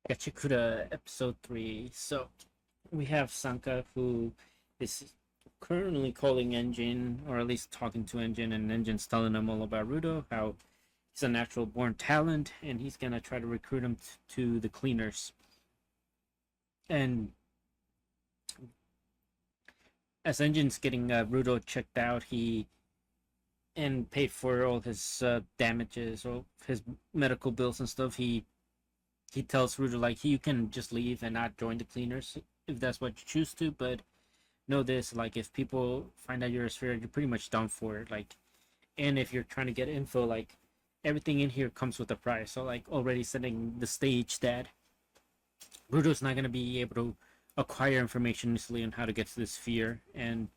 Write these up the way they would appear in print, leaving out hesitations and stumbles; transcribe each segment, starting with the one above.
TYS-Gachiakuta episode 3. So we have Zanka, who is currently calling Engine, or at least talking to Engine, and Engine's telling him all about Rudo, how he's a natural born talent, and he's gonna try to recruit him to the cleaners. And as Engine's getting Rudo checked out, he and paid for all his damages or his medical bills and stuff. He tells Rudo like you can just leave and not join the cleaners if that's what you choose to, but know this, like if people find out you're a sphere, you're pretty much done for it. Like, and if you're trying to get info, like everything in here comes with a price. So like already setting the stage that Rudo's not gonna be able to acquire information easily on how to get to this sphere, and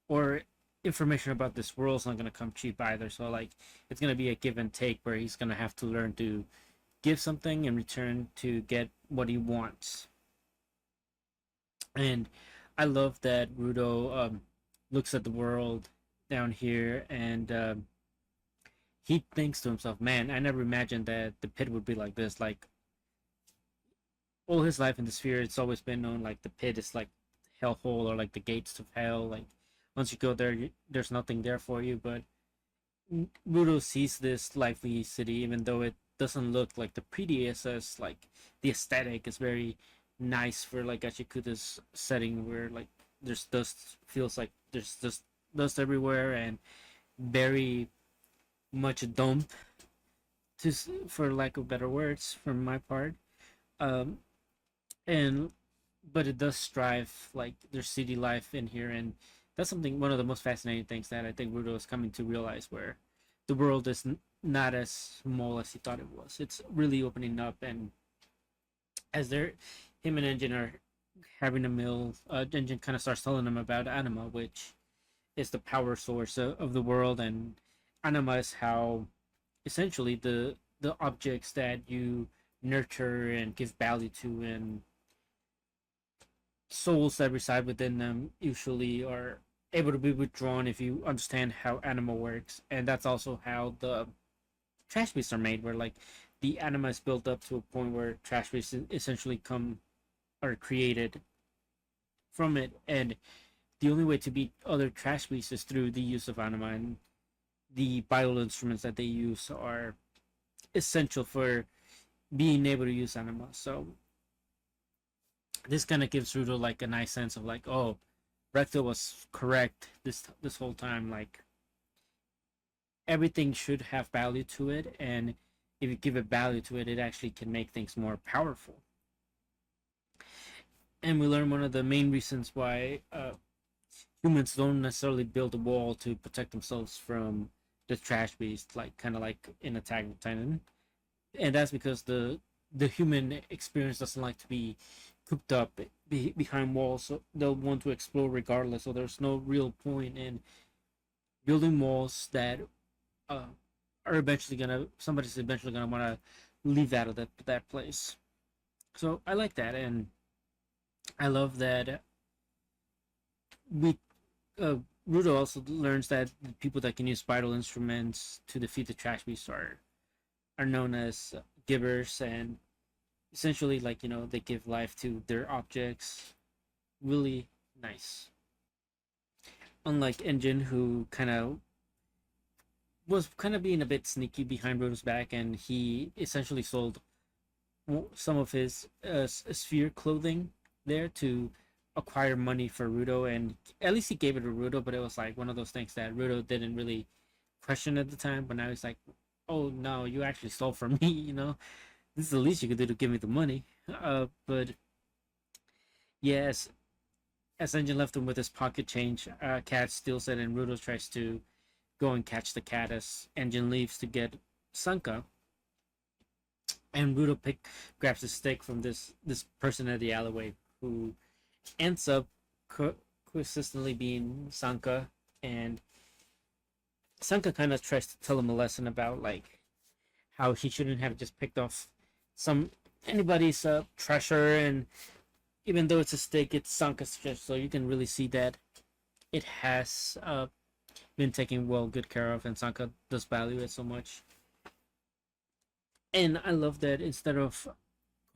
or information about this world's not gonna come cheap either. So like it's gonna be a give and take where he's gonna have to learn to give something in return to get what he wants. And I love that Rudo looks at the world down here, and he thinks to himself, "Man, I never imagined that the pit would be like this." Like all his life in the sphere, it's always been known like the pit is like hellhole or like the gates of hell. Like once you go there, there's nothing there for you. But Rudo sees this lively city, even though it doesn't look like the prettiest. As like the aesthetic is very nice for like Gachikuta's setting, where like there's dust, feels like there's just dust everywhere, and very much a dump, to for lack of better words, from my part. Um, and but it does strive like there's city life in here, and that's something one of the most fascinating things that I think Rudo is coming to realize, where the world is not as small as he thought it was. It's really opening up, and as they're him and Engine are having a meal, Engine kind of starts telling him about Anima, which is the power source of the world, and Anima is how essentially the objects that you nurture and give value to, and souls that reside within them usually are able to be withdrawn if you understand how anima works. And that's also how the trash beasts are made, where like the anima is built up to a point where trash beasts essentially come are created from it. And the only way to beat other trash beasts is through the use of anima, and the bio instruments that they use are essential for being able to use anima. So this kind of gives Rudo like a nice sense of like, oh, Recto was correct this whole time. Like everything should have value to it, and if you give it value to it, it actually can make things more powerful. And we learn one of the main reasons why humans don't necessarily build a wall to protect themselves from the trash beast, like kind of like in Attack on Titan, and that's because the human experience doesn't like to be cooped up behind walls, so they'll want to explore regardless. So there's no real point in building walls that uh, are eventually gonna somebody's eventually gonna want to leave out of that place. So I like that, and I love that we uh, Rudo also learns that the people that can use vital instruments to defeat the trash beasts are known as givers, and essentially like they give life to their objects. Really nice. Unlike Engine, who kind of was kind of being a bit sneaky behind Rudo's back, and he essentially sold some of his sphere clothing there to acquire money for Rudo, and at least he gave it to Rudo, but it was like one of those things that Rudo didn't really question at the time, but now he's like, oh no, you actually stole from me, this is the least you could do to give me the money. But yes, as Engine left him with his pocket change, Cat steals it, and Rudo tries to go and catch the cat as Engine leaves to get Zanka. And Rudo grabs a stick from this person at the alleyway, who ends up consistently being Zanka. And Zanka kind of tries to tell him a lesson about like how he shouldn't have just picked off some anybody's treasure, and even though it's a stick, it's Zanka's treasure, so you can really see that it has been taken well good care of, and Zanka does value it so much. And I love that instead of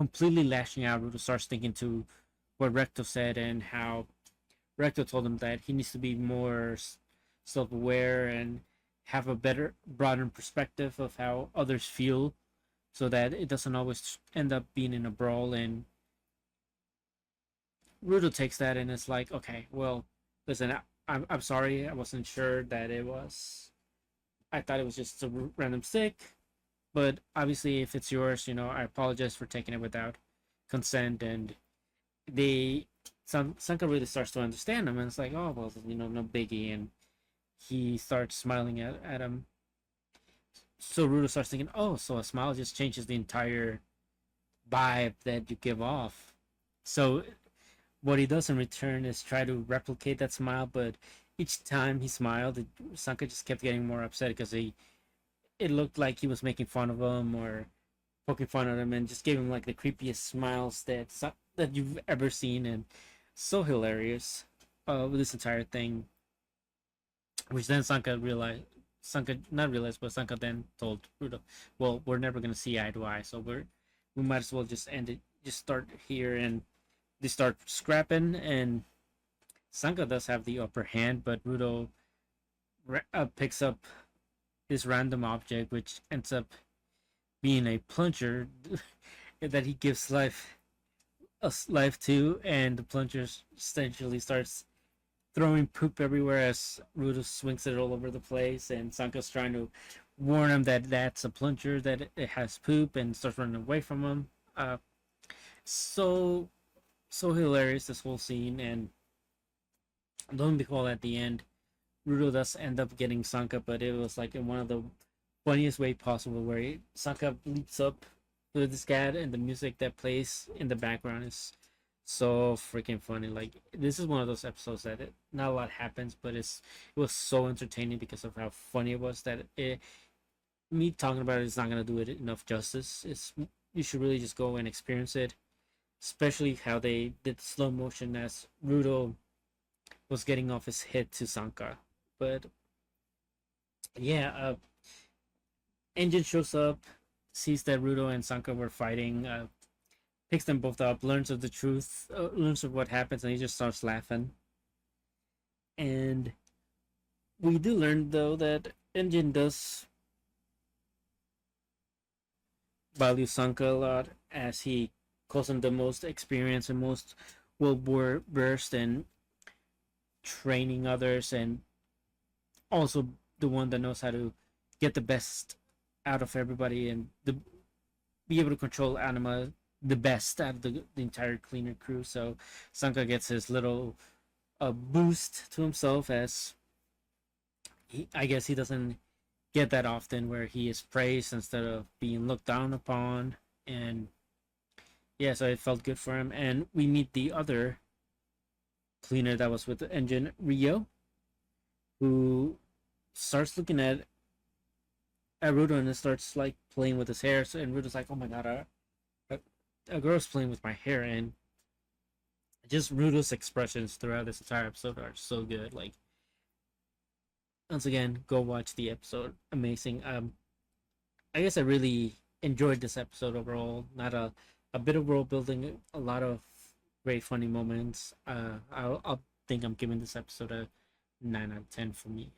completely lashing out, Rudo starts thinking to what Recto said and how Recto told him that he needs to be more self-aware and have a better, broader perspective of how others feel, so that it doesn't always end up being in a brawl. And Rudo takes that and it's like, okay, well, listen, I'm sorry, I wasn't sure that it was. I thought it was just a random stick, but obviously, if it's yours, I apologize for taking it without consent. And they, Sanka really starts to understand him, and it's like, oh well, no biggie. And he starts smiling at him. So Rudo starts thinking, oh, so a smile just changes the entire vibe that you give off. So what he does in return is try to replicate that smile, but each time he smiled, Sanka just kept getting more upset because it looked like he was making fun of him or poking fun at him, and just gave him like the creepiest smiles that you've ever seen. And so hilarious with this entire thing, which then Sanka not realized, but Sanka then told Rudo, well, we're never gonna see eye to eye, so we might as well just end it, just start here. And they start scrapping, and Sanka does have the upper hand, but Rudo picks up this random object, which ends up being a plunger that he gives life to, and the plunger essentially starts throwing poop everywhere as Rudo swings it all over the place, and Sanka's trying to warn him that that's a plunger, that it has poop, and starts running away from him. So so hilarious, this whole scene. And lo and behold, at the end, Rudo does end up getting Sanka, but it was like in one of the funniest way possible, where Sanka leaps up to this cat, and the music that plays in the background is so freaking funny. Like, this is one of those episodes that not a lot happens, but it was so entertaining because of how funny it was, that me talking about it is not gonna do it enough justice. You should really just go and experience it, especially how they did slow motion as Rudo was getting off his hit to Sanka. But yeah, Engine shows up, sees that Rudo and Sanka were fighting, picks them both up, learns of the truth, learns of what happens, and he just starts laughing. And we do learn, though, that Engine does value Sanka a lot, as he calls him the most experienced and most well versed in training others, and also the one that knows how to get the best out of everybody, and be able to control Anima the best out of the entire cleaner crew. So Sanka gets his little boost to himself, as I guess he doesn't get that often, where he is praised instead of being looked down upon. And yeah, so it felt good for him. And we meet the other cleaner that was with the Engine, Rio, who starts looking at Rudo, and starts like playing with his hair. So, and Rudo's like, "Oh my god, a girl's playing with my hair." And just Rudo's expressions throughout this entire episode are so good. Like, once again, go watch the episode. Amazing. I guess I really enjoyed this episode overall. Not a bit of world building, a lot of great funny moments. I'll think I'm giving this episode a 9 out of 10 for me.